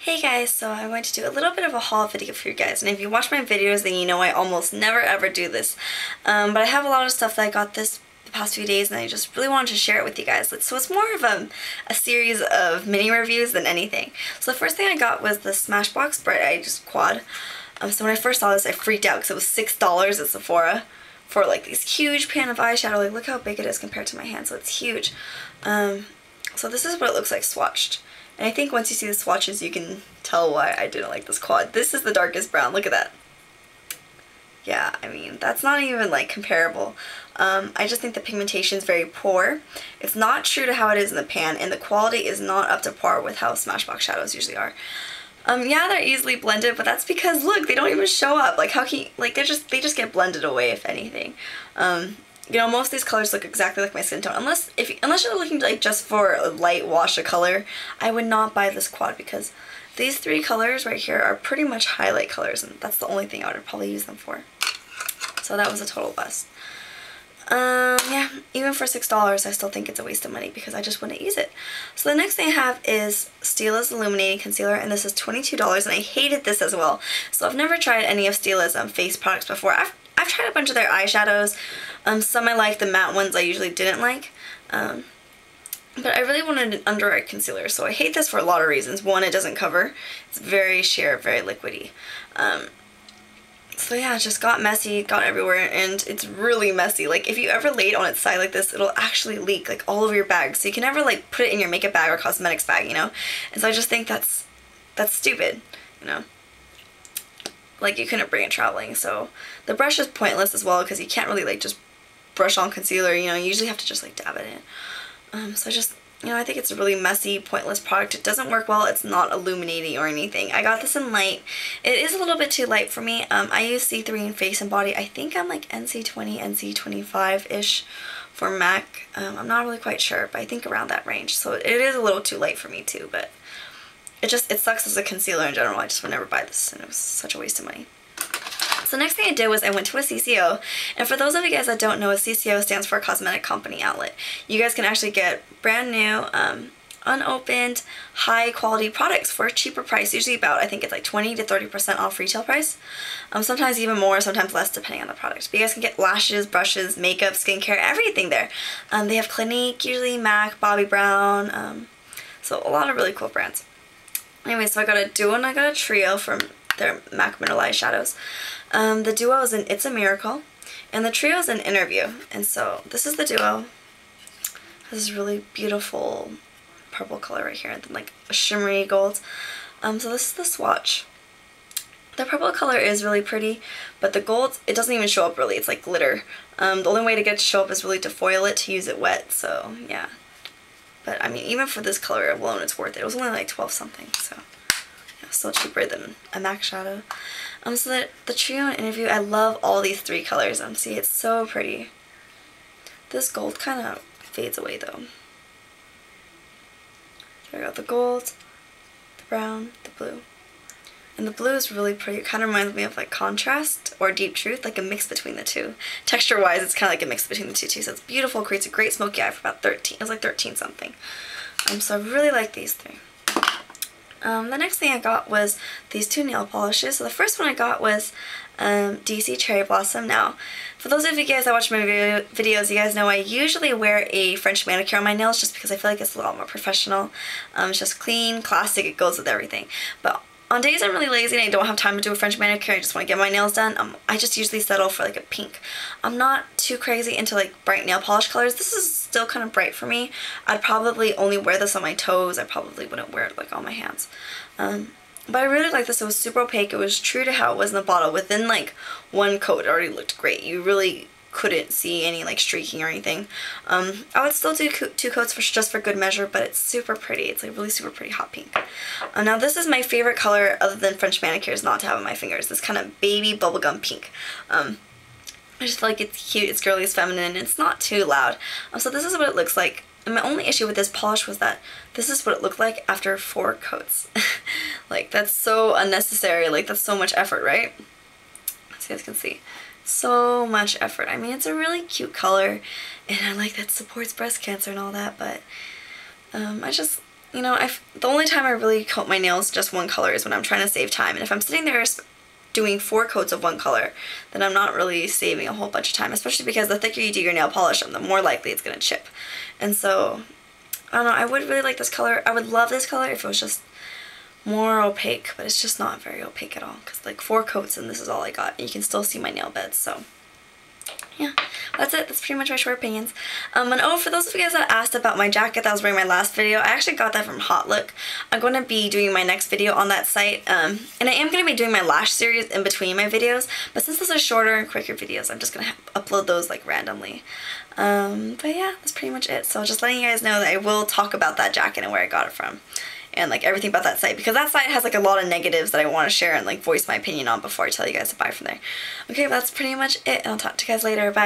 Hey guys, so I'm going to do a little bit of a haul video for you guys, and if you watch my videos then you know I almost never ever do this, but I have a lot of stuff that I got the past few days and I just really wanted to share it with you guys. So it's more of a series of mini reviews than anything. So the first thing I got was the Smashbox Bright Eye just quad. So when I first saw this I freaked out because it was $6 at Sephora for like this huge pan of eyeshadow. Like look how big it is compared to my hand, so it's huge. So this is what it looks like swatched. And I think once you see the swatches you can tell why I didn't like this quad. This is the darkest brown, look at that. Yeah, I mean, that's not even like comparable. I just think the pigmentation is very poor. It's not true to how it is in the pan, and the quality is not up to par with how Smashbox shadows usually are. Yeah, they're easily blended, but that's because look, they don't even show up. Like how can you, like they just get blended away if anything. You know, most of these colors look exactly like my skin tone. Unless you're looking like just for a light wash of color, I would not buy this quad because these three colors right here are pretty much highlight colors, and that's the only thing I would probably use them for. So that was a total bust. Yeah, even for $6, I still think it's a waste of money because I just wouldn't use it. So the next thing I have is Stila's Illuminating Concealer, and this is $22, and I hated this as well. So I've never tried any of Stila's face products before. I've tried a bunch of their eyeshadows. Some I like, the matte ones I usually didn't like. But I really wanted an under eye concealer, so I hate this for a lot of reasons. One, it doesn't cover. It's very sheer, very liquidy. So yeah, it just got messy, got everywhere, and it's really messy. Like if you ever lay it on its side like this, it'll actually leak like all over your bag. So you can never like put it in your makeup bag or cosmetics bag, you know? And so I just think that's stupid, you know? Like you couldn't bring it traveling. So the brush is pointless as well because you can't really like just brush on concealer, you know, you usually have to just like dab it in. So I just, you know, I think it's a really messy, pointless product. It doesn't work well. It's not illuminating or anything. I got this in light. It is a little bit too light for me. I use C3 in face and body. I think I'm like NC20, NC25-ish for MAC. I'm not really quite sure, but I think around that range. So it is a little too light for me too, but it sucks as a concealer in general. I just would never buy this, and it was such a waste of money. So next thing I did was I went to a CCO, and for those of you guys that don't know, a CCO stands for a cosmetic company outlet. You guys can actually get brand new, unopened, high quality products for a cheaper price, usually about, I think it's like 20 to 30% off retail price. Sometimes even more, sometimes less depending on the product. But you guys can get lashes, brushes, makeup, skincare, everything there. They have Clinique, usually MAC, Bobbi Brown, so a lot of really cool brands. Anyway, so I got a duo and I got a trio from their MAC Mineralized shadows. The duo is in It's a Miracle, and the trio is in Interview. And so this is the duo. This is really beautiful purple color right here, and then like a shimmery gold. So this is the swatch. The purple color is really pretty, but the gold, it doesn't even show up really. It's like glitter. The only way to get it to show up is really to foil it, to use it wet. So yeah. But I mean, even for this color alone, it's worth it. It was only like 12 something, so yeah, still cheaper than a MAC shadow. So the trio and Interview, I love all these three colors. See, it's so pretty. This gold kind of fades away though. There we go, the gold, the brown, the blue. And the blue is really pretty. It kind of reminds me of like Contrast or Deep Truth, like a mix between the two. Texture-wise, it's kind of like a mix between the two too. So it's beautiful, creates a great smoky eye for about 13. It was like 13 something. So I really like these three. The next thing I got was these two nail polishes. So the first one I got was DC Cherry Blossom. Now, for those of you guys that watch my videos, you guys know I usually wear a French manicure on my nails just because I feel like it's a lot more professional. It's just clean, classic, it goes with everything. But on days I'm really lazy and I don't have time to do a French manicure, I just want to get my nails done, I just usually settle for like a pink. I'm not too crazy into like bright nail polish colors. This is still kind of bright for me. I'd probably only wear this on my toes. I probably wouldn't wear it like on my hands. But I really like this. It was super opaque. It was true to how it was in the bottle. Within like one coat it already looked great. You really couldn't see any like streaking or anything. I would still do two coats just for good measure, but it's super pretty. It's like really super pretty hot pink. Now this is my favorite color other than French manicures not to have on my fingers. This kind of baby bubblegum pink. I just feel like it's cute, it's girly, it's feminine, it's not too loud. So this is what it looks like. And my only issue with this polish was that this is what it looked like after 4 coats. Like that's so unnecessary, like that's so much effort, right? As you guys can see. So much effort. I mean, it's a really cute color, and I like that it supports breast cancer and all that, but you know, the only time I really coat my nails just one color is when I'm trying to save time. And if I'm sitting there doing 4 coats of one color, then I'm not really saving a whole bunch of time, especially because the thicker you do your nail polish, the more likely it's going to chip. And so, I don't know, I would really like this color. I would love this color if it was just more opaque, but it's just not very opaque at all, because like 4 coats and this is all I got, and you can still see my nail beds. So yeah, that's it. That's pretty much my short opinions. And oh, for those of you guys that asked about my jacket that I was wearing in my last video, I actually got that from Hot Look. I'm going to be doing my next video on that site, and I am going to be doing my lash series in between my videos, but since those are shorter and quicker videos, I'm just going to upload those like randomly. But yeah, that's pretty much it. So just letting you guys know that I will talk about that jacket and where I got it from, and like everything about that site, because that site has like a lot of negatives that I want to share and like voice my opinion on before I tell you guys to buy from there. Okay, well, that's pretty much it, and I'll talk to you guys later. Bye.